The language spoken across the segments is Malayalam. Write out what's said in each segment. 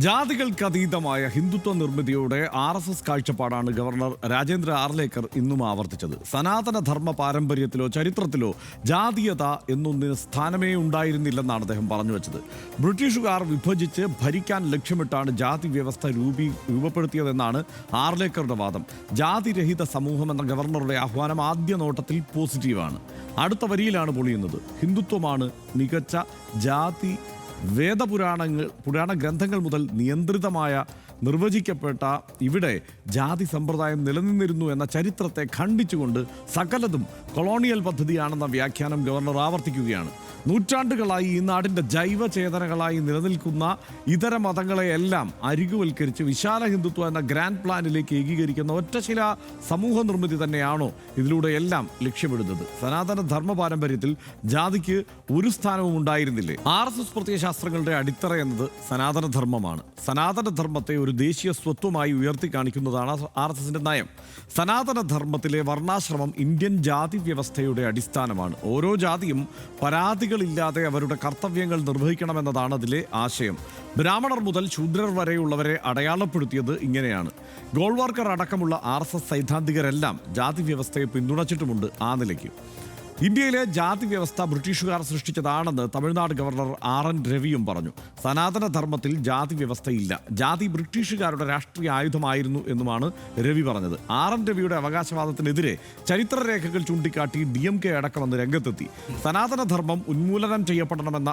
ജാതികൾക്കതീതമായ ഹിന്ദുത്വ നിർമ്മിതിയോടെ RSS കാഴ്ചപ്പാടാണ് ഗവർണർ രാജേന്ദ്ര ആർലേക്കർ ഇന്നും ആവർത്തിച്ചത്. സനാതനധർമ്മ പാരമ്പര്യത്തിലോ ചരിത്രത്തിലോ ജാതീയത എന്നൊന്നിന് സ്ഥാനമേ ഉണ്ടായിരുന്നില്ലെന്നാണ് അദ്ദേഹം പറഞ്ഞു വെച്ചത്. ബ്രിട്ടീഷുകാർ വിഭജിച്ച് ഭരിക്കാൻ ലക്ഷ്യമിട്ടാണ് ജാതി വ്യവസ്ഥ രൂപപ്പെടുത്തിയതെന്നാണ് ആർലേക്കറുടെ വാദം. ജാതിരഹിത സമൂഹം എന്ന ഗവർണറുടെ ആഹ്വാനം ആദ്യ നോട്ടത്തിൽ പോസിറ്റീവാണ്. അടുത്ത വരിയിലാണ് പൊളിയുന്നത്. ഹിന്ദുത്വമാണ് മികച്ച ജാതി. പുരാണ ഗ്രന്ഥങ്ങൾ മുതൽ നിയന്ത്രിതമായ നിർവചിക്കപ്പെട്ട ഇവിടെ ജാതി സമ്പ്രദായം നിലനിന്നിരുന്നു എന്ന ചരിത്രത്തെ ഖണ്ഡിച്ചുകൊണ്ട് സകലതും കൊളോണിയൽ പദ്ധതിയാണെന്ന വ്യാഖ്യാനം ഗവർണർ ആവർത്തിക്കുകയാണ്. നൂറ്റാണ്ടുകളായി ഈ നാടിൻ്റെ ജൈവചേതനകളായി നിലനിൽക്കുന്ന ഇതര മതങ്ങളെയെല്ലാം അരികുവൽക്കരിച്ച് വിശാല ഹിന്ദുത്വം എന്ന ഗ്രാൻഡ് പ്ലാനിലേക്ക് ഏകീകരിക്കുന്ന ഒറ്റശില സമൂഹ നിർമ്മിതി തന്നെയാണോ ഇതിലൂടെ എല്ലാം ലക്ഷ്യമിടുന്നത്? സനാതന ധർമ്മ പാരമ്പര്യത്തിൽ ജാതിക്ക് ഒരു സ്ഥാനവും ഉണ്ടായിരുന്നില്ലേ? RSS പ്രത്യയശാസ്ത്രങ്ങളുടെ അടിത്തറ എന്നത് സനാതനധർമ്മമാണ്. സനാതനധർമ്മത്തെ ഒരു ദേശീയ സ്വത്വമായി ഉയർത്തി കാണിക്കുന്നതാണ് RSSന്റെ നയം. സനാതനധർമ്മത്തിലെ വർണ്ണാശ്രമം ഇന്ത്യൻ ജാതി വ്യവസ്ഥയുടെ അടിസ്ഥാനമാണ്. ഓരോ ജാതിയും പരാതികളില്ലാതെ അവരുടെ കർത്തവ്യങ്ങൾ നിർവഹിക്കണമെന്നതാണ് അതിലെ ആശയം. ബ്രാഹ്മണർ മുതൽ ശൂദ്രർ വരെയുള്ളവരെ അടയാളപ്പെടുത്തിയത് ഇങ്ങനെയാണ്. ഗോൾവാർക്കർ അടക്കമുള്ള RSS സൈദ്ധാന്തികരെല്ലാം ജാതി വ്യവസ്ഥയെ പിന്തുണച്ചിട്ടുമുണ്ട്. ആ നിലയ്ക്ക് ഇന്ത്യയിലെ ജാതി വ്യവസ്ഥ ബ്രിട്ടീഷുകാർ സൃഷ്ടിച്ചതാണെന്ന് തമിഴ്നാട് ഗവർണർ RN രവിയും പറഞ്ഞു. സനാതനധർമ്മത്തിൽ ജാതി വ്യവസ്ഥയില്ല, ജാതി ബ്രിട്ടീഷുകാരുടെ രാഷ്ട്രീയ ആയുധമായിരുന്നു എന്നുമാണ് രവി പറഞ്ഞത്. RN രവിയുടെ അവകാശവാദത്തിനെതിരെ ചരിത്രരേഖകൾ ചൂണ്ടിക്കാട്ടി DMK അടക്കം വന്ന് രംഗത്തെത്തി. സനാതനധർമ്മം ഉന്മൂലനം ചെയ്യപ്പെടണമെന്ന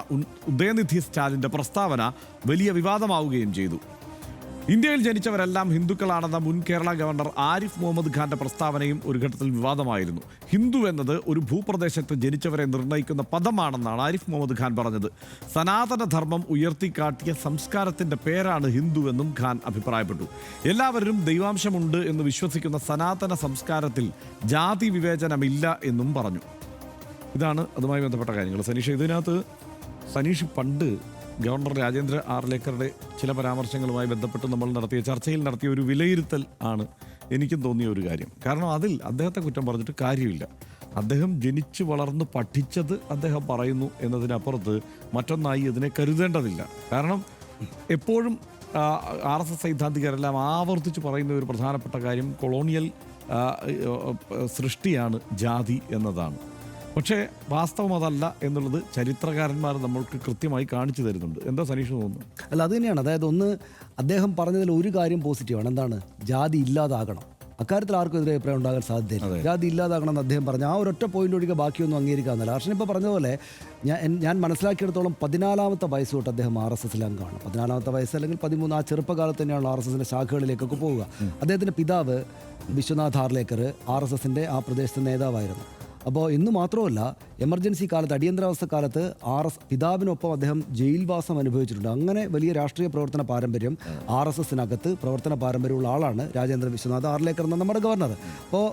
ഉദയനിധി സ്റ്റാലിൻ്റെ പ്രസ്താവന വലിയ വിവാദമാവുകയും ചെയ്തു. ഇന്ത്യയിൽ ജനിച്ചവരെല്ലാം ഹിന്ദുക്കളാണെന്ന മുൻ കേരള ഗവർണർ ആരിഫ് മുഹമ്മദ് ഖാന്റെ പ്രസ്താവനയും ഒരു ഘട്ടത്തിൽ വിവാദമായിരുന്നു. ഹിന്ദു എന്നത് ഒരു ഭൂപ്രദേശത്ത് ജനിച്ചവരെ നിർണ്ണയിക്കുന്ന പദമാണെന്നാണ് ആരിഫ് മുഹമ്മദ് ഖാൻ പറഞ്ഞത്. സനാതനധർമ്മം ഉയർത്തിക്കാട്ടിയ സംസ്കാരത്തിൻ്റെ പേരാണ് ഹിന്ദു എന്നും ഖാൻ അഭിപ്രായപ്പെട്ടു. എല്ലാവരും ദൈവാംശമുണ്ട് എന്ന് വിശ്വസിക്കുന്ന സനാതന സംസ്കാരത്തിൽ ജാതി വിവേചനമില്ല എന്നും പറഞ്ഞു. ഇതാണ് അതുമായി ബന്ധപ്പെട്ട കാര്യങ്ങൾ. സനീഷ് പണ്ട് ഗവർണർ രാജേന്ദ്ര ആർലേക്കറുടെ ചില പരാമർശങ്ങളുമായി ബന്ധപ്പെട്ട് നമ്മൾ ചർച്ചയിൽ നടത്തിയ ഒരു വിലയിരുത്തൽ ആണ് എനിക്കും തോന്നിയ ഒരു കാര്യം. കാരണം അതിൽ അദ്ദേഹത്തെ കുറ്റം പറഞ്ഞിട്ട് കാര്യമില്ല. അദ്ദേഹം ജനിച്ചു വളർന്ന് പഠിച്ചത് അദ്ദേഹം പറയുന്നു എന്നതിനപ്പുറത്ത് മറ്റൊന്നായി ഇതിനെ കരുതേണ്ടതില്ല. കാരണം എപ്പോഴും RSS സൈദ്ധാന്തികരെല്ലാം ആവർത്തിച്ച് പറയുന്ന ഒരു പ്രധാനപ്പെട്ട കാര്യം കൊളോണിയൽ സൃഷ്ടിയാണ് ജാതി എന്നതാണ്. പക്ഷേ വാസ്തവം അതല്ല എന്നുള്ളത് ചരിത്രകാരന്മാർ നമ്മൾക്ക് കൃത്യമായി കാണിച്ചു തരുന്നുണ്ട്. എന്താ സനീഷ് തോന്നുന്നു? അല്ല, അത് തന്നെയാണ്. അതായത് ഒന്ന് അദ്ദേഹം പറഞ്ഞതിൽ ഒരു കാര്യം പോസിറ്റീവാണ്. എന്താണ്? ജാതി ഇല്ലാതാകണം. അക്കാര്യത്തിൽ ആർക്കും എതിരെ അഭിപ്രായം ഉണ്ടാകാൻ സാധ്യതയില്ല. ജാതി ഇല്ലാതാകണം എന്ന് അദ്ദേഹം പറഞ്ഞു. ആ ഒരൊറ്റ പോയിന്റ് ഒഴികെ ബാക്കിയൊന്നും അംഗീകരിക്കാമെന്നല്ല. ഹർഷൻ ഇപ്പോൾ പറഞ്ഞതുപോലെ ഞാൻ മനസ്സിലാക്കിയെടുത്തോളം 14-ാമത്തെ വയസ്സ് തൊട്ട് അദ്ദേഹം RSSൽ അംഗമാണ്. 14-ാമത്തെ വയസ്സ് അല്ലെങ്കിൽ 13. ആ ചെറുപ്പകാലത്ത് തന്നെയാണ് RSSന്റെ ശാഖകളിലേക്കൊക്കെ പോവുക. അദ്ദേഹത്തിൻ്റെ പിതാവ് വിശ്വനാഥ് ആർലേക്കർ RSSന്റെ ആ പ്രദേശത്തെ നേതാവായിരുന്നു. അപ്പോൾ ഇന്ന് മാത്രമല്ല, എമർജൻസി കാലത്ത്, അടിയന്തരാവസ്ഥ കാലത്ത് പിതാവിനൊപ്പം അദ്ദേഹം ജയിൽവാസം അനുഭവിച്ചിട്ടുണ്ട്. അങ്ങനെ വലിയ രാഷ്ട്രീയ പ്രവർത്തന പാരമ്പര്യം RSSനകത്ത് പ്രവർത്തന പാരമ്പര്യമുള്ള ആളാണ് രാജേന്ദ്ര വിശ്വനാഥ് ആർലേക്കർ എന്ന നമ്മുടെ ഗവർണർ. അപ്പോൾ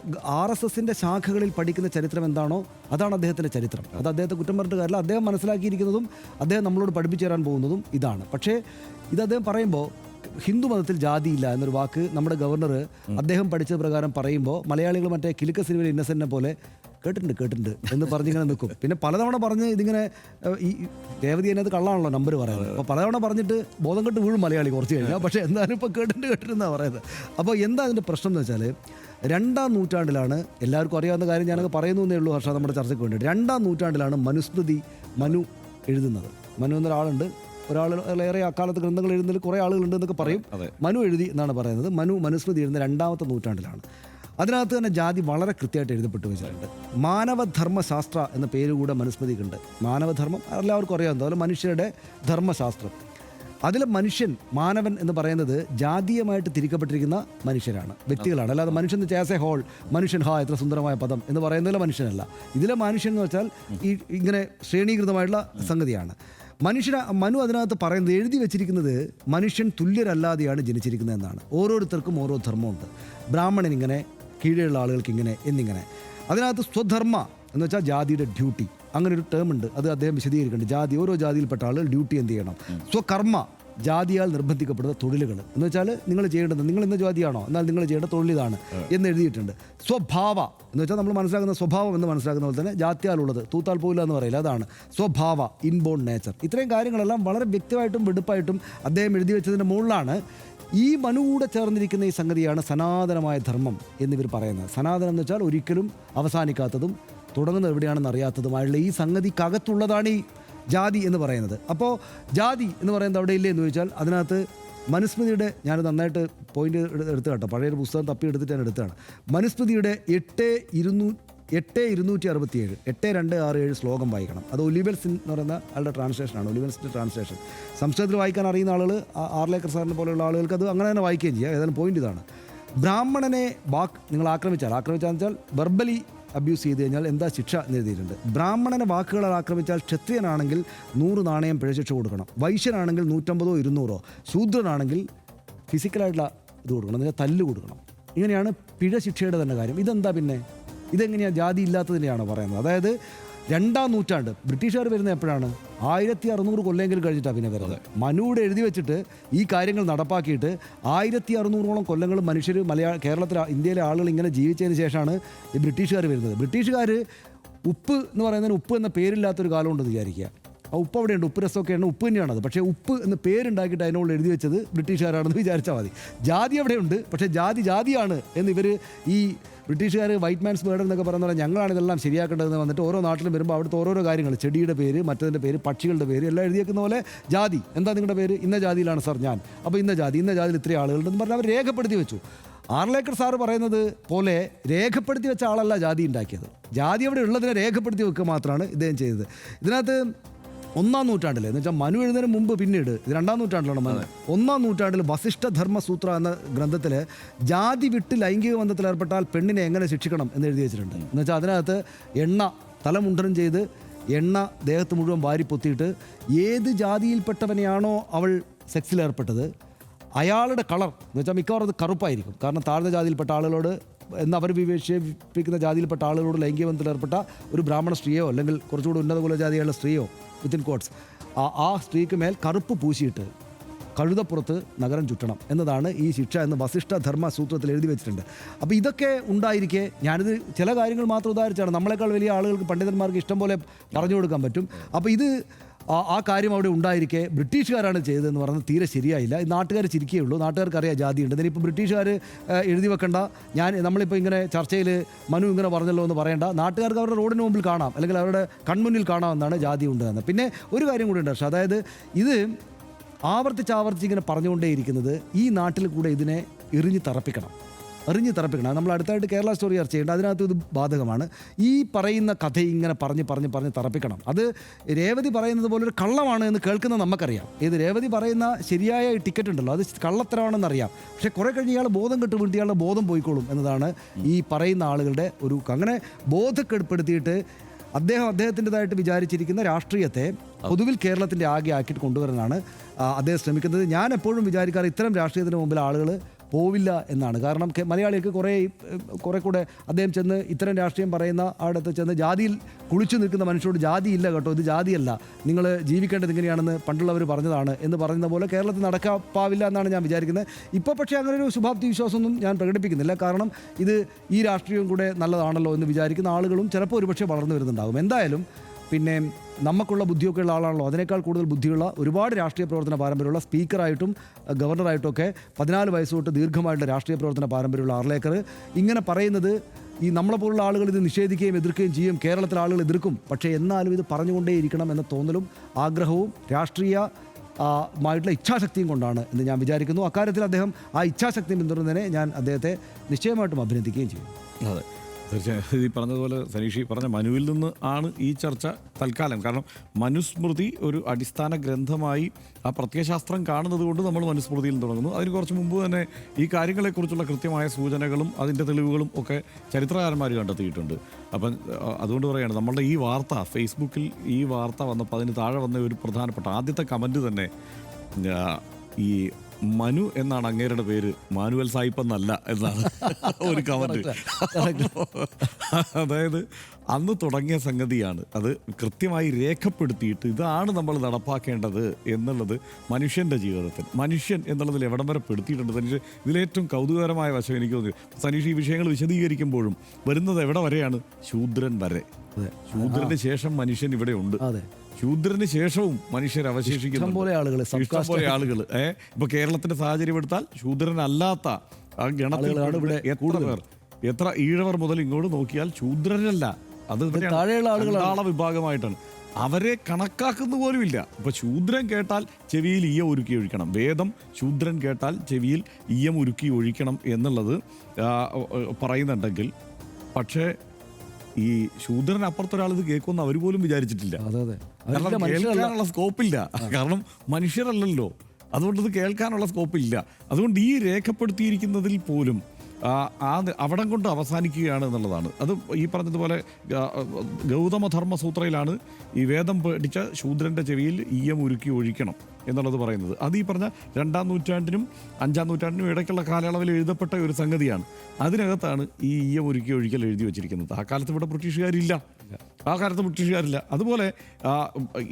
RSSന്റെ ശാഖകളിൽ പഠിക്കുന്ന ചരിത്രം എന്താണോ അതാണ് അദ്ദേഹത്തിൻ്റെ ചരിത്രം. അത് അദ്ദേഹത്തെ കുറ്റം പറഞ്ഞിട്ട് കാര്യമില്ല. അദ്ദേഹം മനസ്സിലാക്കിയിരിക്കുന്നതും അദ്ദേഹം നമ്മളോട് പഠിപ്പിച്ചു തരാൻ പോകുന്നതും ഇതാണ്. പക്ഷേ ഇത് അദ്ദേഹം പറയുമ്പോൾ ഹിന്ദു മതത്തിൽ ജാതിയില്ല എന്നൊരു വാക്ക് നമ്മുടെ ഗവർണർ അദ്ദേഹം പഠിച്ച പ്രകാരം പറയുമ്പോൾ മലയാളികൾ മറ്റേ കിലുക്ക സിനിമയിൽ ഇന്നസെന്റിനെ പോലെ കേട്ടിട്ടുണ്ട് എന്ന് പറഞ്ഞിങ്ങനെ നിൽക്കും. പിന്നെ പലതവണ പറഞ്ഞ് ഇതിങ്ങനെ ഈ രേവതി അതിനകത്ത് കള്ളാണല്ലോ നമ്പർ പറയുന്നത്. അപ്പോൾ പലതവണ പറഞ്ഞിട്ട് ബോധം കെട്ട് വീഴും മലയാളി കുറച്ച് കഴിഞ്ഞാൽ. പക്ഷേ എന്തായാലും ഇപ്പോൾ കേട്ടിട്ടുണ്ടെന്നാണ് പറയുന്നത്. അപ്പോൾ എന്താ അതിൻ്റെ പ്രശ്നം എന്ന് വെച്ചാൽ 2-ാം നൂറ്റാണ്ടിലാണ്, എല്ലാവർക്കും അറിയാവുന്ന കാര്യം ഞാനത് പറയുന്നേ ഉള്ളൂ ഹർഷ, നമ്മുടെ ചർച്ചയ്ക്ക് വേണ്ടി 2-ാം നൂറ്റാണ്ടിലാണ് മനുസ്മൃതി മനു എഴുതുന്നത്. മനു എന്നൊരാളുണ്ട്, ഒരാളേറെ അക്കാലത്ത് ഗ്രന്ഥങ്ങൾ എഴുതുന്നതിൽ കുറേ ആളുകളുണ്ട് എന്നൊക്കെ പറയും. മനു എഴുതി എന്നാണ് പറയുന്നത്. മനുസ്മൃതി എഴുതുന്ന 2-ാമത്തെ നൂറ്റാണ്ടിലാണ്. അതിനകത്ത് തന്നെ ജാതി വളരെ കൃത്യമായിട്ട് എഴുതപ്പെട്ടു വെച്ചിട്ടുണ്ട്. മാനവധർമ്മശാസ്ത്ര എന്ന പേര് കൂടെ മനുസ്മൃതിക്കുണ്ട്. മാനവധർമ്മം എല്ലാവർക്കും അറിയാവുന്ന അതുപോലെ മനുഷ്യരുടെ ധർമ്മശാസ്ത്രം. അതിൽ മനുഷ്യൻ, മാനവൻ എന്ന് പറയുന്നത് ജാതീയമായിട്ട് തിരിക്കപ്പെട്ടിരിക്കുന്ന മനുഷ്യരാണ്, വ്യക്തികളാണ്. അല്ലാതെ മനുഷ്യൻ ആസ് എ ഹോൾ, മനുഷ്യൻ എത്ര സുന്ദരമായ പദം എന്ന് പറയുന്നതിലെ മനുഷ്യനല്ല. ഇതിലെ മനുഷ്യൻ എന്ന് വെച്ചാൽ ഇങ്ങനെ ശ്രേണീകൃതമായിട്ടുള്ള സംഗതിയാണ്. മനു അതിനകത്ത് പറയുന്നത്, എഴുതി വെച്ചിരിക്കുന്നത് മനുഷ്യൻ തുല്യരല്ലാതെയാണ് ജനിച്ചിരിക്കുന്നത് എന്നാണ്. ഓരോരുത്തർക്കും ഓരോ ധർമ്മമുണ്ട്. ബ്രാഹ്മണൻ ഇങ്ങനെ, കീഴെയുള്ള ആളുകൾക്ക് ഇങ്ങനെ എന്നിങ്ങനെ. അതിനകത്ത് സ്വധർമ്മ എന്ന് വെച്ചാൽ ജാതിയുടെ ഡ്യൂട്ടി, അങ്ങനെ ഒരു ടേം ഉണ്ട്. അത് അദ്ദേഹം വിശദീകരിക്കുന്നുണ്ട്. ഓരോ ജാതിയിൽപ്പെട്ട ആളുകൾ ഡ്യൂട്ടി എന്ത് ചെയ്യണം. സ്വകർമ്മ ജാതിയാൽ നിർബന്ധിക്കപ്പെടുന്ന തൊഴിലുകൾ എന്ന് വെച്ചാൽ നിങ്ങൾ ചെയ്യേണ്ടത്, നിങ്ങൾ ഇന്ന ജാതിയാണോ എന്നാൽ നിങ്ങൾ ചെയ്യേണ്ട തൊഴിൽ ഇതാണ് എന്ന് എഴുതിയിട്ടുണ്ട്. സ്വഭാവ എന്ന് വെച്ചാൽ നമ്മൾ മനസ്സിലാക്കുന്ന സ്വഭാവം എന്ന് മനസ്സിലാക്കുന്ന പോലെ തന്നെ ജാത്യാലുള്ളത് തൂത്താൽ പോയില്ല എന്ന് പറയില്ല, അതാണ് സ്വഭാവ, ഇൻബോൺ നേച്ചർ. ഇത്രയും കാര്യങ്ങളെല്ലാം വളരെ വ്യക്തമായിട്ടും വെടുപ്പായിട്ടും അദ്ദേഹം എഴുതി വെച്ചതിൻ്റെ മുകളിലാണ് ഈ മനു കൂടെ ചേർന്നിരിക്കുന്ന ഈ സംഗതിയാണ് സനാതനമായ ധർമ്മം എന്നിവർ പറയുന്നത്. സനാതനം എന്ന് വെച്ചാൽ ഒരിക്കലും അവസാനിക്കാത്തതും തുടങ്ങുന്നത് എവിടെയാണെന്ന് അറിയാത്തതുമായുള്ള ഈ സംഗതിക്കകത്തുള്ളതാണ് ഈ ജാതി എന്ന് പറയുന്നത്. അപ്പോൾ ജാതി എന്ന് പറയുന്നത് അവിടെ ഇല്ലേ എന്ന് ചോദിച്ചാൽ അതിനകത്ത് മനുസ്മൃതിയുടെ, ഞാൻ നന്നായിട്ട് പോയിന്റ് എടുത്ത് കേട്ടോ, പഴയൊരു പുസ്തകം തപ്പി എടുത്തിട്ട് ഞാൻ എടുത്തതാണ്. മനുസ്മൃതിയുടെ 8:267 8267 ശ്ലോകം വായിക്കണം. അത് ഒലിവൽസ് എന്ന് പറയുന്ന ആളുടെ ട്രാൻസ്ലേഷനാണ്, ഒലിവൽസിൻ്റെ ട്രാൻസ്ലേഷൻ. സംസ്കൃതത്തിൽ വായിക്കാൻ അറിയുന്ന ആളുകൾ, ആർലേക്കർ സാറിനെ പോലെയുള്ള ആളുകൾക്ക് അത് അങ്ങനെ തന്നെ വായിക്കുകയും ചെയ്യാം. ഏതായാലും പോയിന്റ് ഇതാണ്. ബ്രാഹ്മണനെ നിങ്ങൾ ആക്രമിച്ചാൽ വെച്ചാൽ വെർബലി അബ്യൂസ് ചെയ്ത് കഴിഞ്ഞാൽ എന്താ ശിക്ഷ എന്ന് എഴുതിയിട്ടുണ്ട്. ബ്രാഹ്മണനെ വാക്കുകളാൽ ആക്രമിച്ചാൽ ക്ഷത്രിയനാണെങ്കിൽ 100 നാണയം പിഴശിക്ഷ കൊടുക്കണം, വൈശ്യനാണെങ്കിൽ 150 200, ശൂദ്രനാണെങ്കിൽ ഫിസിക്കലായിട്ടുള്ള ഇത് കൊടുക്കണം, അതിന് തല്ല് കൊടുക്കണം. ഇങ്ങനെയാണ് പിഴ ശിക്ഷയുടെ തന്നെ കാര്യം. ഇതെന്താ പിന്നെ ഇതെങ്ങനെയാണ് ജാതി ഇല്ലാത്തതിനെയാണോ പറയുന്നത്? അതായത് 2-ാം നൂറ്റാണ്ട് ബ്രിട്ടീഷുകാർ വരുന്നത് എപ്പോഴാണ്? 1600 കൊല്ലെങ്കിലും കഴിഞ്ഞിട്ടാണ് പിന്നെ വരുന്നത്. മനുവിടെ എഴുതി വെച്ചിട്ട് ഈ കാര്യങ്ങൾ നടപ്പാക്കിയിട്ട് 1600ഓളം കൊല്ലങ്ങൾ മനുഷ്യർ ഇന്ത്യയിലെ ആളുകൾ ഇങ്ങനെ ജീവിച്ചതിന് ശേഷമാണ് ഈ ബ്രിട്ടീഷുകാർ വരുന്നത്. ബ്രിട്ടീഷുകാർ ഉപ്പ് എന്ന് പറയുന്നതിന് ഉപ്പ് എന്ന പേരില്ലാത്തൊരു കാലമുണ്ടെന്ന് വിചാരിക്കുക. ആ ഉപ്പ് അവിടെയുണ്ട്, ഉപ്പ് രസമൊക്കെയാണ്, ഉപ്പ് തന്നെയാണത്. പക്ഷേ ഉപ്പ് എന്ന് പേരുണ്ടാക്കിയിട്ട് അതിനോട് എഴുതി വെച്ചത് ബ്രിട്ടീഷുകാരാണെന്ന് വിചാരിച്ചാൽ മതി. ജാതി അവിടെയുണ്ട്, പക്ഷേ ജാതിയാണ് എന്ന് ഇവർ ഈ ബ്രിട്ടീഷുകാർ വൈറ്റ് മാൻസ് മേഡർ എന്നൊക്കെ പറയുന്ന പോലെ ഞങ്ങളാണ് ഇതെല്ലാം ശരിയാക്കേണ്ടതെന്ന് വന്നിട്ട് ഓരോ നാട്ടിലും വരുമ്പോൾ അവിടുത്തെ ഓരോരോ കാര്യങ്ങൾ, ചെടിയുടെ പേര്, മറ്റതിൻ്റെ പേര്, പക്ഷികളുടെ പേര് എല്ലാം എഴുതിയേക്കുന്ന പോലെ ജാതി, എന്താ നിങ്ങളുടെ പേര്, ഇന്ന ജാതിയിലാണ് സാർ ഞാൻ, അപ്പോൾ ഇന്ന ജാതിയിൽ ഇത്രയും ആളുകളുണ്ടെന്ന് പറഞ്ഞാൽ അവർ രേഖപ്പെടുത്തി വെച്ചു. ആർലേക്കർ സാറ് പറയുന്നത് പോലെ രേഖപ്പെടുത്തി വെച്ച ആളല്ല ജാതി ഉണ്ടാക്കിയത്. ജാതി അവിടെ ഉള്ളതിനെ രേഖപ്പെടുത്തി വെക്കുക മാത്രമാണ് ഇദ്ദേഹം ചെയ്തത്. ഇതിനകത്ത് 1-ാം നൂറ്റാണ്ടിൽ എന്ന് വെച്ചാൽ മനു എഴുതുന്നതിന് മുമ്പ്, പിന്നീട് ഇത് 2-ാം നൂറ്റാണ്ടിലാണ് മനു. 1-ാം നൂറ്റാണ്ടിൽ വസിഷ്ഠ ധർമ്മസൂത്ര എന്ന ഗ്രന്ഥത്തിൽ ജാതി വിട്ട് ലൈംഗിക ബന്ധത്തിൽ ഏർപ്പെട്ടാൽ പെണ്ണിനെ എങ്ങനെ ശിക്ഷിക്കണം എന്ന് എഴുതി വെച്ചിട്ടുണ്ട്. എന്ന് വെച്ചാൽ അതിനകത്ത് തലമുണ്ടനം ചെയ്ത് എണ്ണ ദേഹത്ത് മുഴുവൻ വാരി പൊത്തിയിട്ട് ഏത് ജാതിയിൽപ്പെട്ടവനെയാണോ അവൾ സെക്സിൽ ഏർപ്പെട്ടത് അയാളുടെ കളർ എന്ന് വെച്ചാൽ മിക്കവാറും അത് കറുപ്പായിരിക്കും. കാരണം താഴ്ന്ന ജാതിയിൽപ്പെട്ട ആളുകളോട് അവർ വിവേചിപ്പിക്കുന്ന ജാതിയിൽപ്പെട്ട ആളുകളോട് ലൈംഗിക ബന്ധത്തിൽ ഏർപ്പെട്ട ഒരു ബ്രാഹ്മണ സ്ത്രീയോ അല്ലെങ്കിൽ കുറച്ചുകൂടി ഉന്നത കുലജാതിയുള്ള സ്ത്രീയോ വിത്തിൻ കോട്ട്സ് ആ സ്ത്രീക്ക് മേൽ കറുപ്പ് പൂശിയിട്ട് കഴുതപ്പുറത്ത് നഗരം ചുറ്റണം എന്നതാണ് ഈ ശിക്ഷ എന്ന് വസിഷ്ഠ ധർമ്മ സൂത്രത്തിൽ എഴുതി വെച്ചിട്ടുണ്ട്. അപ്പോൾ ഇതൊക്കെ ഉണ്ടായിരിക്കെ ഞാനിത് ചില കാര്യങ്ങൾ മാത്രം ഉദാഹരിച്ചാണ്. നമ്മളെക്കാൾ വലിയ ആളുകൾക്ക്, പണ്ഡിതന്മാർക്ക് ഇഷ്ടം പോലെ പറഞ്ഞു കൊടുക്കാൻ പറ്റും. അപ്പോൾ ഇത് ആ കാര്യം അവിടെ ഉണ്ടായിരിക്കെ ബ്രിട്ടീഷുകാരാണ് ചെയ്തതെന്ന് പറഞ്ഞത് തീരെ ശരിയായില്ല. നാട്ടുകാർ ചിരിക്കുകയുള്ളൂ, നാട്ടുകാർക്ക് അറിയാം ജാതിയുണ്ട്. ഇതിനിപ്പോൾ ബ്രിട്ടീഷുകാർ എഴുതി വെക്കണ്ട, നമ്മളിപ്പോൾ ഇങ്ങനെ ചർച്ചയിൽ മനു ഇങ്ങനെ പറഞ്ഞല്ലോ എന്ന് പറയേണ്ട. നാട്ടുകാർക്ക് അവരുടെ റോഡിന് മുമ്പിൽ കാണാം, അല്ലെങ്കിൽ അവരുടെ കൺമുന്നിൽ കാണാമെന്നാണ് ജാതി ഉണ്ട് എന്ന്. പിന്നെ ഒരു കാര്യം കൂടി ഉണ്ട്, പക്ഷേ അതായത് ഇത് ആവർത്തിച്ച് ഇങ്ങനെ പറഞ്ഞുകൊണ്ടേയിരിക്കുന്നത് ഈ നാട്ടിൽ കൂടെ ഇതിനെ എറിഞ്ഞ് തറപ്പിക്കണം. നമ്മൾ അടുത്തായിട്ട് കേരള സ്റ്റോറി ചർച്ച ചെയ്യേണ്ട, അതിനകത്ത് ഇത് ബാധകമാണ്. ഈ പറയുന്ന കഥ ഇങ്ങനെ പറഞ്ഞ് തറപ്പിക്കണം. അത് രേവതി പറയുന്നത് പോലെ ഒരു കള്ളമാണ് എന്ന് കേൾക്കുന്ന നമുക്കറിയാം. ഏത് രേവതി പറയുന്ന ശരിയായ ടിക്കറ്റ് ഉണ്ടല്ലോ അത് കള്ളത്തരമാണെന്നറിയാം. പക്ഷേ കുറേ കഴിഞ്ഞ് ഇയാൾ ബോധം കെട്ട് വീണിട്ട് ഇയാളുടെ ബോധം പോയിക്കോളും എന്നതാണ് ഈ പറയുന്ന ആളുകളുടെ ഒരു അങ്ങനെ ബോധക്കെടുപ്പെടുത്തിയിട്ട് അദ്ദേഹത്തിൻ്റെതായിട്ട് വിചാരിച്ചിരിക്കുന്ന രാഷ്ട്രീയത്തെ പൊതുവിൽ കേരളത്തിൻ്റെ ആകെ ആക്കിയിട്ട് കൊണ്ടുവരാനാണ് അദ്ദേഹം ശ്രമിക്കുന്നത്. ഞാൻ എപ്പോഴും വിചാരിക്കാറ് ഇത്തരം രാഷ്ട്രീയത്തിന് മുമ്പിൽ ആളുകൾ പോവില്ല എന്നാണ്. കാരണം മലയാളികൾക്ക് കുറേ കൂടെ അദ്ദേഹം ചെന്ന് ഇത്തരം രാഷ്ട്രീയം പറയുന്ന അടുത്ത് ചെന്ന് ജാതിയിൽ കുളിച്ചു നിൽക്കുന്ന മനുഷ്യരോട് ജാതിയില്ല കേട്ടോ, ഇത് ജാതിയല്ല, നിങ്ങൾ ജീവിക്കേണ്ടത് ഇങ്ങനെയാണെന്ന് പണ്ടുള്ളവർ പറഞ്ഞതാണ് എന്ന് പറയുന്ന പോലെ കേരളത്തിൽ നടക്കാപ്പാവില്ല എന്നാണ് ഞാൻ വിചാരിക്കുന്നത്. ഇപ്പോൾ പക്ഷേ അങ്ങനെ ഒരു ശുഭാപ്തി വിശ്വാസമൊന്നും ഞാൻ പ്രകടിപ്പിക്കുന്നില്ല. കാരണം ഇത് ഈ രാഷ്ട്രീയം കൂടെ നല്ലതാണല്ലോ എന്ന് വിചാരിക്കുന്ന ആളുകളും ചിലപ്പോൾ ഒരുപക്ഷെ വളർന്നു വരുന്നുണ്ടാകും. എന്തായാലും പിന്നെ നമുക്കുള്ള ബുദ്ധിയൊക്കെ ഉള്ള ആളാണല്ലോ, അതിനേക്കാൾ കൂടുതൽ ബുദ്ധിയുള്ള ഒരുപാട് രാഷ്ട്രീയ പ്രവർത്തന പാരമ്പര്യമുള്ള സ്പീക്കറായിട്ടും ഗവർണറായിട്ടുമൊക്കെ 14 വയസ്സ് തൊട്ട് ദീർഘമായിട്ടുള്ള രാഷ്ട്രീയ പ്രവർത്തന പാരമ്പര്യമുള്ള ആർലേക്കർ ഇങ്ങനെ പറയുന്നത് ഈ നമ്മളെപ്പോലുള്ള ആളുകൾ ഇത് നിഷേധിക്കുകയും എതിർക്കുകയും ചെയ്യും, കേരളത്തിലെ ആളുകൾ എതിർക്കും. പക്ഷേ എന്നാലും ഇത് പറഞ്ഞുകൊണ്ടേയിരിക്കണം എന്ന തോന്നലും ആഗ്രഹവും മായിട്ടുള്ള ഇച്ഛാശക്തിയും കൊണ്ടാണ് എന്ന് ഞാൻ വിചാരിക്കുന്നു. അക്കാര്യത്തിൽ അദ്ദേഹം ആ ഇച്ഛാശക്തി പിന്തുടരുന്നതിനെ ഞാൻ അദ്ദേഹത്തെ നിശ്ചയമായിട്ടും അഭിനന്ദിക്കുകയും ചെയ്യും. അതെ, തീർച്ചയായും ഈ പറഞ്ഞതുപോലെ സനീഷി പറഞ്ഞ മനുവിൽ നിന്ന് ആണ് ഈ ചർച്ച തൽക്കാലം. കാരണം മനുസ്മൃതി ഒരു അടിസ്ഥാന ഗ്രന്ഥമായി ആ പ്രത്യയശാസ്ത്രം കാണുന്നത് കൊണ്ട് നമ്മൾ മനുസ്മൃതിയിൽ തുടങ്ങുന്നു. അതിന് കുറച്ച് മുമ്പ് തന്നെ ഈ കാര്യങ്ങളെക്കുറിച്ചുള്ള കൃത്യമായ സൂചനകളും അതിൻ്റെ തെളിവുകളും ഒക്കെ ചരിത്രകാരന്മാർ കണ്ടെത്തിയിട്ടുണ്ട്. അപ്പം അതുകൊണ്ട് പറയുകയാണ് നമ്മളുടെ ഈ വാർത്ത ഫേസ്ബുക്കിൽ ഈ വാർത്ത വന്നപ്പോൾ അതിന് താഴെ വന്ന ഒരു പ്രധാനപ്പെട്ട ആദ്യത്തെ കമൻറ്റ് തന്നെ ഈ മനു എന്നാണ് അങ്ങേരുടെ പേര്, മാനുവൽ സായിപ്പ് എന്നല്ല എന്നാണ് ഒരു കമന്റ്. അതായത് അന്ന് തുടങ്ങിയ സംഗതിയാണ്, അത് കൃത്യമായി രേഖപ്പെടുത്തിയിട്ട് ഇതാണ് നമ്മൾ നടപ്പാക്കേണ്ടത് എന്നുള്ളത് മനുഷ്യൻ്റെ ജീവിതത്തിൽ, മനുഷ്യൻ എന്നുള്ളതിൽ എവിടം വരെ പെടുത്തിയിട്ടുണ്ട് തനിഷ്. ഇതിലേറ്റവും കൗതുകകരമായ വശം എനിക്ക് തോന്നി, തനിഷ് ഈ വിഷയങ്ങൾ വിശദീകരിക്കുമ്പോഴും വരുന്നത് എവിടെ വരെയാണ്? ശൂദ്രൻ വരെ. ശൂദ്രന് ശേഷം മനുഷ്യൻ ഇവിടെ ഉണ്ട്, ശൂദ്രന് ശേഷവും മനുഷ്യർ അവശേഷിക്കുന്നു പോലെ ആളുകൾ. ഇപ്പൊ കേരളത്തിന്റെ സാഹചര്യം എടുത്താൽ ശൂദ്രനല്ലാത്ത ആ ഗണത്തിൽ എത്ര പേർ, എത്ര ഈഴവർ മുതൽ ഇങ്ങോട്ട് നോക്കിയാൽ ശൂദ്രരല്ല, അത് ധാരാള വിഭാഗമായിട്ടാണ്. അവരെ കണക്കാക്കുന്ന പോലുമില്ല. ഇപ്പൊ ശൂദ്രൻ കേട്ടാൽ ചെവിയിൽ ഈയം ഉരുക്കി ഒഴിക്കണം, വേദം ശൂദ്രൻ കേട്ടാൽ ചെവിയിൽ ഈയം ഉരുക്കി ഒഴിക്കണം എന്നുള്ളത് പറയുന്നുണ്ടെങ്കിൽ, പക്ഷേ ഈ ശൂദ്രൻ അപ്പുറത്തൊരാൾ ഇത് കേൾക്കുമെന്ന് അവർ പോലും വിചാരിച്ചിട്ടില്ല. കാരണം കേൾക്കാനുള്ള സ്കോപ്പില്ല, കാരണം മനുഷ്യരല്ലല്ലോ, അതുകൊണ്ട് ഇത് കേൾക്കാനുള്ള സ്കോപ്പില്ല. അതുകൊണ്ട് ഈ രേഖപ്പെടുത്തിയിരിക്കുന്നതിൽ പോലും അവിടം കൊണ്ട് അവസാനിക്കുകയാണ് എന്നുള്ളതാണ്. അത് ഈ പറഞ്ഞതുപോലെ ഗൗതമധർമ്മ സൂത്രയിലാണ് ഈ വേദം പഠിച്ച ശൂദ്രൻ്റെ ചെവിയിൽ ഈയം ഉരുക്കി ഒഴിക്കണം എന്നുള്ളത് പറയുന്നത്. അത് ഈ പറഞ്ഞ 2-ാം നൂറ്റാണ്ടിനും 5-ാം നൂറ്റാണ്ടിനും ഇടയ്ക്കുള്ള കാലയളവിൽ എഴുതപ്പെട്ട ഒരു സംഗതിയാണ്. അതിനകത്താണ് ഈ ഈയം ഉരുക്കി ഒഴിക്കൽ എഴുതി വെച്ചിരിക്കുന്നത്. ആ കാലത്ത് ഇവിടെ ബ്രിട്ടീഷുകാരില്ല, അതുപോലെ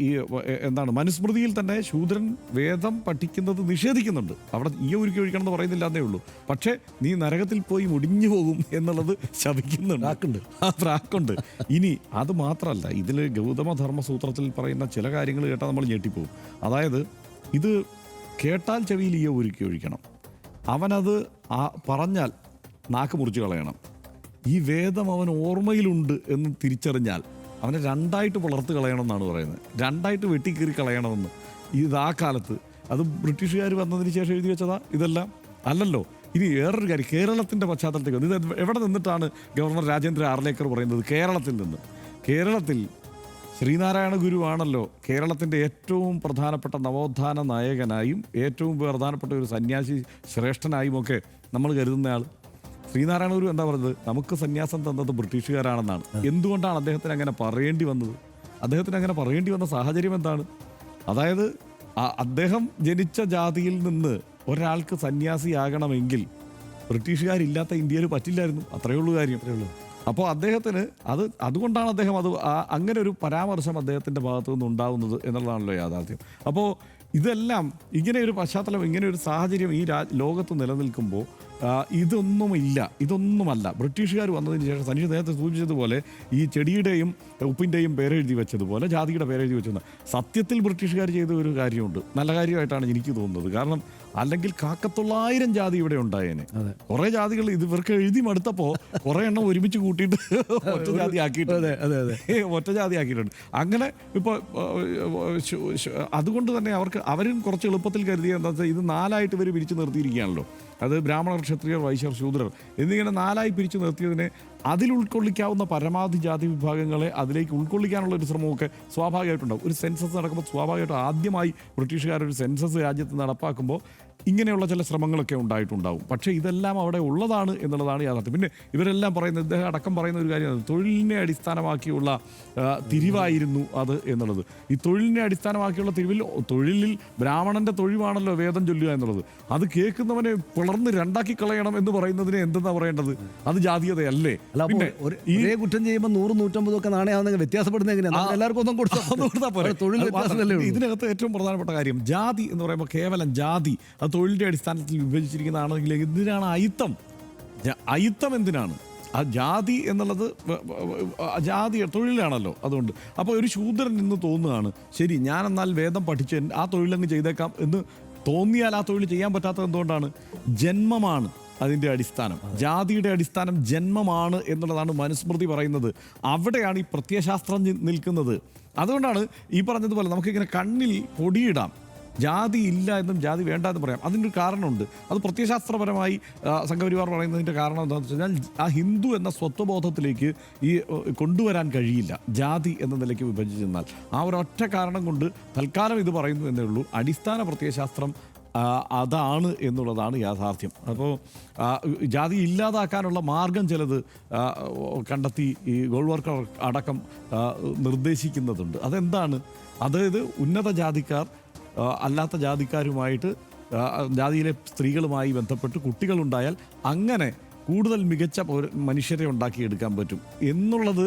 ഈ എന്താണ് മനുസ്മൃതിയിൽ തന്നെ ശൂദ്രൻ വേദം പഠിക്കുന്നത് നിഷേധിക്കുന്നുണ്ട്. അവിടെ ഈയം ഉരുക്കി ഒഴിക്കണം എന്ന് പറയുന്നില്ല എന്നേ ഉള്ളൂ. പക്ഷേ നീ നരകത്തിൽ പോയി മുടിഞ്ഞു പോകും എന്നുള്ളത് ശപിക്കുന്നുണ്ട്. ഇനി അത് മാത്രമല്ല, ഇതിൽ ഗൗതമധർമ്മ സൂത്രത്തിൽ പറയുന്ന ചില കാര്യങ്ങൾ കേട്ടാൽ നമ്മൾ ഞെട്ടിപ്പോകും. അതായത് ഇത് കേട്ടാൽ ചെവിയിൽ ഈയം ഉരുക്കി ഒഴിക്കണം, അവനത് പറഞ്ഞാൽ നാക്ക് മുറിച്ച് കളയണം, ഈ വേദം അവൻ ഓർമ്മയിലുണ്ട് എന്ന് തിരിച്ചറിഞ്ഞാൽ അവനെ 2ആയിട്ട് പിളർത്ത് കളയണം എന്നാണ് പറയുന്നത്, 2ആയിട്ട് വെട്ടിക്കീറി കളയണമെന്ന്. ആ കാലത്ത് അത് ബ്രിട്ടീഷുകാർ വന്നതിന് ശേഷം എഴുതി വെച്ചതാ ഇതെല്ലാം അല്ലല്ലോ. ഇനി വേറൊരു കാര്യം, കേരളത്തിൻ്റെ പശ്ചാത്തലത്തേക്ക് ഇത് എവിടെ നിന്നിട്ടാണ് ഗവർണർ രാജേന്ദ്ര ആർലേക്കർ പറയുന്നത്? കേരളത്തിൽ നിന്ന്. കേരളത്തിൽ ശ്രീനാരായണ ഗുരുവാണല്ലോ കേരളത്തിൻ്റെ ഏറ്റവും പ്രധാനപ്പെട്ട നവോത്ഥാന നായകനായും ഏറ്റവും പ്രധാനപ്പെട്ട ഒരു സന്യാസി ശ്രേഷ്ഠനായും ഒക്കെ നമ്മൾ കരുതുന്നയാൾ. ശ്രീനാരായണ ഗുരു എന്താ പറഞ്ഞത്? നമുക്ക് സന്യാസം തന്നത് ബ്രിട്ടീഷുകാരാണെന്നാണ്. എന്തുകൊണ്ടാണ് അദ്ദേഹത്തിന് അങ്ങനെ പറയേണ്ടി വന്നത്? അദ്ദേഹത്തിന് അങ്ങനെ പറയേണ്ടി വന്ന സാഹചര്യം എന്താണ്? അതായത് അദ്ദേഹം ജനിച്ച ജാതിയിൽ നിന്ന് ഒരാൾക്ക് സന്യാസിയാകണമെങ്കിൽ ബ്രിട്ടീഷുകാരില്ലാത്ത ഇന്ത്യയിൽ പറ്റില്ലായിരുന്നു. അത്രയേ ഉള്ളൂ കാര്യം. അപ്പോൾ അദ്ദേഹത്തിന് അതുകൊണ്ടാണ് അദ്ദേഹം അങ്ങനെ ഒരു പരാമർശം അദ്ദേഹത്തിൻ്റെ ഭാഗത്തു നിന്ന് ഉണ്ടാവുന്നത് എന്നുള്ളതാണല്ലോ യാഥാർത്ഥ്യം. അപ്പോൾ ഇതെല്ലാം ഇങ്ങനെ ഒരു പശ്ചാത്തലം, ഇങ്ങനെ ഒരു സാഹചര്യം ഈ ലോകത്ത് നിലനിൽക്കുമ്പോൾ ഇതൊന്നുമല്ല. ബ്രിട്ടീഷുകാർ വന്നതിന് ശേഷം സനീഷ് നേരത്തെ സൂചിപ്പിച്ചതുപോലെ ഈ ചെടിയുടെയും ഉപ്പിൻ്റെയും പേരെഴുതി വെച്ചതുപോലെ ജാതിയുടെ പേരെഴുതി വെച്ചത് സത്യത്തിൽ ബ്രിട്ടീഷുകാർ ചെയ്ത ഒരു കാര്യമുണ്ട്, നല്ല കാര്യമായിട്ടാണ് എനിക്ക് തോന്നുന്നത്. കാരണം അല്ലെങ്കിൽ 1,900 ജാതി ഇവിടെ ഉണ്ടായേനെ. കുറേ ജാതികൾ ഇവർക്ക് എഴുതി മടുത്തപ്പോൾ കുറേ എണ്ണം ഒരുമിച്ച് കൂട്ടിയിട്ട് ഒറ്റ ജാതി ആക്കിയിട്ടുണ്ട്. അങ്ങനെ ഇപ്പോൾ അതുകൊണ്ട് തന്നെ അവരും കുറച്ച് എളുപ്പത്തിൽ കരുതിയ എന്താ വെച്ചാൽ ഇത് 4ആയിട്ട് ഇവർ പിരിച്ചു നിർത്തിയിരിക്കുകയാണല്ലോ. അത് ബ്രാഹ്മണർ, ക്ഷത്രിയർ, വൈശ്യർ, ശൂദ്രർ എന്നിങ്ങനെ 4ആയി പിരിച്ചു നിർത്തിയതിനെ അതിൽ ഉൾക്കൊള്ളിക്കാവുന്ന പരമാവധി ജാതി വിഭാഗങ്ങളെ അതിലേക്ക് ഉൾക്കൊള്ളിക്കാനുള്ള ഒരു ശ്രമമൊക്കെ സ്വാഭാവികമായിട്ടുണ്ടാവും. ഒരു സെൻസസ് നടക്കുമ്പോൾ സ്വാഭാവികമായിട്ടും ആദ്യമായി ബ്രിട്ടീഷുകാരൊരു സെൻസസ് രാജ്യത്ത് നടപ്പാക്കുമ്പോൾ ഇങ്ങനെയുള്ള ചില ശ്രമങ്ങളൊക്കെ ഉണ്ടായിട്ടുണ്ടാവും. പക്ഷേ ഇതെല്ലാം അവിടെ ഉള്ളതാണ് എന്നുള്ളതാണ് യാഥാർത്ഥ്യം. പിന്നെ ഇവരെല്ലാം പറയുന്നത്, ഇദ്ദേഹം അടക്കം പറയുന്ന ഒരു കാര്യമാണ്, തൊഴിലിനെ അടിസ്ഥാനമാക്കിയുള്ള തിരിവായിരുന്നു അത് എന്നുള്ളത്. ഈ തൊഴിലിനെ അടിസ്ഥാനമാക്കിയുള്ള തൊഴിലിൽ ബ്രാഹ്മണന്റെ തൊഴിലാണല്ലോ വേദം ചൊല്ലുക എന്നുള്ളത്. അത് കേൾക്കുന്നവനെ പിളർന്ന് 2ആക്കി കളയണം എന്ന് പറയുന്നതിന് എന്തെന്നാ പറയേണ്ടത്? അത് ജാതീയതയല്ലേ? പിന്നെ ഈ കുറ്റം ചെയ്യുമ്പോൾ 100-150 ഒക്കെ നാണയമാണെങ്കിൽ വ്യത്യാസപ്പെടുന്ന എങ്ങനെയാണ്? എല്ലാവർക്കും ഒന്നും കൊടുത്താൽ പോലെ. ഇതിനകത്ത് ഏറ്റവും പ്രധാനപ്പെട്ട കാര്യം ജാതി എന്ന് പറയുമ്പോൾ കേവലം ജാതി തൊഴിലിൻ്റെ അടിസ്ഥാനത്തിൽ വിഭജിച്ചിരിക്കുന്നതാണെങ്കിൽ എന്തിനാണ് അയിത്തം എന്തിനാണ്? ആ ജാതി എന്നുള്ളത് ജാതി തൊഴിലാണല്ലോ. അതുകൊണ്ട് അപ്പോൾ ഒരു ശൂദ്രൻ നിന്ന് തോന്നുകയാണ്, ശരി ഞാനെന്നാൽ വേദം പഠിച്ച് ആ തൊഴിലങ്ങ് ചെയ്തേക്കാം എന്ന് തോന്നിയാൽ ആ തൊഴിൽ ചെയ്യാൻ പറ്റാത്തത് എന്തുകൊണ്ടാണ്? ജന്മമാണ് അതിൻ്റെ അടിസ്ഥാനം. ജാതിയുടെ അടിസ്ഥാനം ജന്മമാണ് എന്നുള്ളതാണ് മനുസ്മൃതി പറയുന്നത്. അവിടെയാണ് ഈ പ്രത്യയശാസ്ത്രം നിൽക്കുന്നത്. അതുകൊണ്ടാണ് ഈ പറഞ്ഞതുപോലെ നമുക്കിങ്ങനെ കണ്ണിൽ പൊടിയിടാം, ജാതി ഇല്ല എന്നും ജാതി വേണ്ട എന്ന് പറയാം. അതിൻ്റെ ഒരു കാരണമുണ്ട്. അത് പ്രത്യയശാസ്ത്രപരമായി സംഘപരിവാർ പറയുന്നതിൻ്റെ കാരണം എന്താണെന്ന് വെച്ച് കഴിഞ്ഞാൽ ആ ഹിന്ദു എന്ന സ്വത്വബോധത്തിലേക്ക് ഈ കൊണ്ടുവരാൻ കഴിയില്ല ജാതി എന്ന നിലയ്ക്ക് വിഭജിച്ചെന്നാൽ. ആ ഒരൊറ്റ കാരണം കൊണ്ട് തൽക്കാലം ഇത് പറയുന്നു എന്നേ ഉള്ളൂ. അടിസ്ഥാന പ്രത്യയശാസ്ത്രം അതാണ് എന്നുള്ളതാണ് യാഥാർത്ഥ്യം. അപ്പോൾ ജാതി ഇല്ലാതാക്കാനുള്ള മാർഗം ചിലത് കണ്ടെത്തി ഈ ഗോൾവർക്കർ അടക്കം നിർദ്ദേശിക്കുന്നതുണ്ട്. അതെന്താണ്? അതായത് ഉന്നത ജാതിക്കാർ അല്ലാത്ത ജാതിക്കാരുമായിട്ട് ജാതിയിലെ സ്ത്രീകളുമായി ബന്ധപ്പെട്ട് കുട്ടികളുണ്ടായാൽ അങ്ങനെ കൂടുതൽ മികച്ച മനുഷ്യരെ ഉണ്ടാക്കിയെടുക്കാൻ പറ്റും എന്നുള്ളത്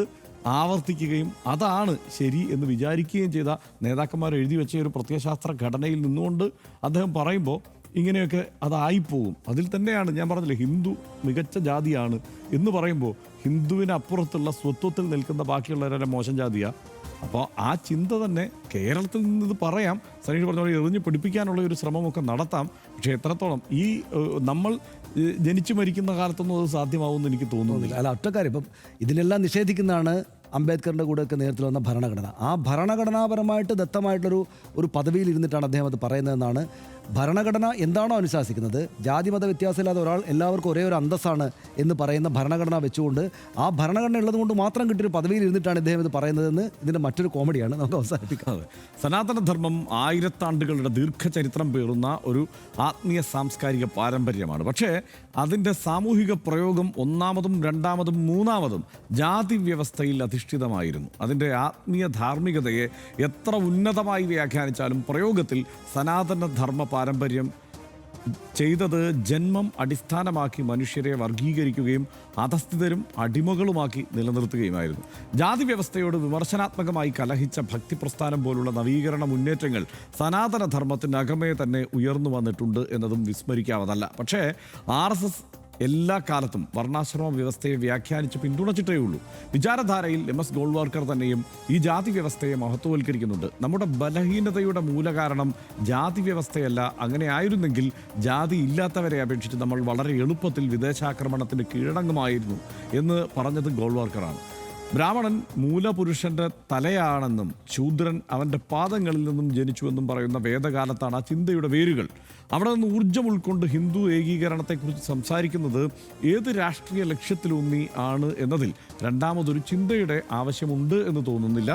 ആവർത്തിക്കുകയും അതാണ് ശരി എന്ന് വിചാരിക്കുകയും ചെയ്ത നേതാക്കന്മാർ എഴുതി വെച്ച ഒരു പ്രത്യയശാസ്ത്ര ഘടനയിൽ നിന്നുകൊണ്ട് അദ്ദേഹം പറയുമ്പോൾ ഇങ്ങനെയൊക്കെ അതായിപ്പോകും. അതിൽ തന്നെയാണ് ഞാൻ പറഞ്ഞില്ലേ, ഹിന്ദു മികച്ച ജാതിയാണ് എന്ന് പറയുമ്പോൾ ഹിന്ദുവിനപ്പുറത്തുള്ള സ്വത്വത്തിൽ നിൽക്കുന്ന ബാക്കിയുള്ളവരെ മോശം ജാതിയാണ്. അപ്പോൾ ആ ചിന്ത തന്നെ കേരളത്തിൽ നിന്ന് ഇത് പറയാം, സനീഷ് പറഞ്ഞ പോലെ എറിഞ്ഞ് പഠിപ്പിക്കാനുള്ള ഒരു ശ്രമമൊക്കെ നടത്താം. പക്ഷേ എത്രത്തോളം ഈ നമ്മൾ ജനിച്ചു മരിക്കുന്ന കാലത്തൊന്നും അത് സാധ്യമാവുമെന്ന് എനിക്ക് തോന്നുന്നില്ല. അല്ല, ഒറ്റക്കാര്യം ഇപ്പം ഇതിനെല്ലാം നിഷേധിക്കുന്നതാണ് അംബേദ്കറിൻ്റെ കൂടെയൊക്കെ നേതൃത്വത്തിൽ വന്ന ഭരണഘടന. ആ ഭരണഘടനാപരമായിട്ട് ദത്തമായിട്ടുള്ളൊരു പദവിയിൽ ഇരുന്നിട്ടാണ് അദ്ദേഹം അത് പറയുന്നതെന്നാണ്. ഭരണഘടന എന്താണോ അനുശാസിക്കുന്നത്, ജാതിമത വ്യത്യാസമില്ലാതെ ഒരാൾ എല്ലാവർക്കും ഒരേ ഒരു അന്തസ്സാണ് എന്ന് പറയുന്ന ഭരണഘടന വെച്ചുകൊണ്ട് ആ ഭരണഘടന ഉള്ളത് കൊണ്ട് മാത്രം കിട്ടിയൊരു പദവിയിൽ ഇരുന്നിട്ടാണ് ഇദ്ദേഹം ഇത് പറയുന്നതെന്ന് ഇതിൻ്റെ മറ്റൊരു കോമഡിയാണ്. നമുക്ക് അവസാനിപ്പിക്കാം. സനാതനധർമ്മം ആയിരത്താണ്ടുകളുടെ ദീർഘചരിത്രം പേറുന്ന ഒരു ആത്മീയ സാംസ്കാരിക പാരമ്പര്യമാണ്. പക്ഷേ അതിൻ്റെ സാമൂഹിക പ്രയോഗം ഒന്നാമതും രണ്ടാമതും മൂന്നാമതും ജാതി വ്യവസ്ഥയിൽ അധിഷ്ഠിതമായിരുന്നു. അതിൻ്റെ ആത്മീയ ധാർമ്മികതയെ എത്ര ഉന്നതമായി വ്യാഖ്യാനിച്ചാലും പ്രയോഗത്തിൽ സനാതനധർമ്മ പാരമ്പര്യം ചെയ്തത് ജന്മം അടിസ്ഥാനമാക്കി മനുഷ്യരെ വർഗീകരിക്കുകയും അധസ്ഥിതരും അടിമകളുമാക്കി നിലനിർത്തുകയുമായിരുന്നു. ജാതി വ്യവസ്ഥയോട് വിമർശനാത്മകമായി കലഹിച്ച ഭക്തിപ്രസ്ഥാനം പോലുള്ള നവീകരണ മുന്നേറ്റങ്ങൾ സനാതനധർമ്മത്തിനകമേ തന്നെ ഉയർന്നു വന്നിട്ടുണ്ട് എന്നതും വിസ്മരിക്കാവതല്ല. പക്ഷേ RSS എല്ലാ കാലത്തും വർണ്ണാശ്രമ വ്യവസ്ഥയെ വ്യാഖ്യാനിച്ച് പിന്തുണച്ചിട്ടേ ഉള്ളൂ. വിചാരധാരയിൽ MS ഗോൾവാർക്കർ തന്നെയും ഈ ജാതി വ്യവസ്ഥയെ മഹത്വവൽക്കരിക്കുന്നുണ്ട്. നമ്മുടെ ബലഹീനതയുടെ മൂലകാരണം ജാതി വ്യവസ്ഥയല്ല, അങ്ങനെ ആയിരുന്നെങ്കിൽ ജാതി ഇല്ലാത്തവരെ അപേക്ഷിച്ച് നമ്മൾ വളരെ എളുപ്പത്തിൽ വിദേശാക്രമണത്തിന് കീഴടങ്ങുമായിരുന്നു എന്ന് പറഞ്ഞത് ഗോൾവാർക്കറാണ്. ബ്രാഹ്മണൻ മൂലപുരുഷന്റെ തലയാണെന്നും ശൂദ്രൻ അവൻ്റെ പാദങ്ങളിൽ നിന്നും ജനിച്ചുവെന്നും പറയുന്ന വേദകാലത്താണ് ആ ചിന്തയുടെ വേരുകൾ. അവിടെ നിന്ന് ഊർജ്ജം ഉൾക്കൊണ്ട് ഹിന്ദു ഏകീകരണത്തെക്കുറിച്ച് സംസാരിക്കുന്നത് ഏത് രാഷ്ട്രീയ ലക്ഷ്യത്തിലൂന്നി ആണ് എന്നതിൽ രണ്ടാമതൊരു ചിന്തയുടെ ആവശ്യമുണ്ട് എന്ന് തോന്നുന്നില്ല.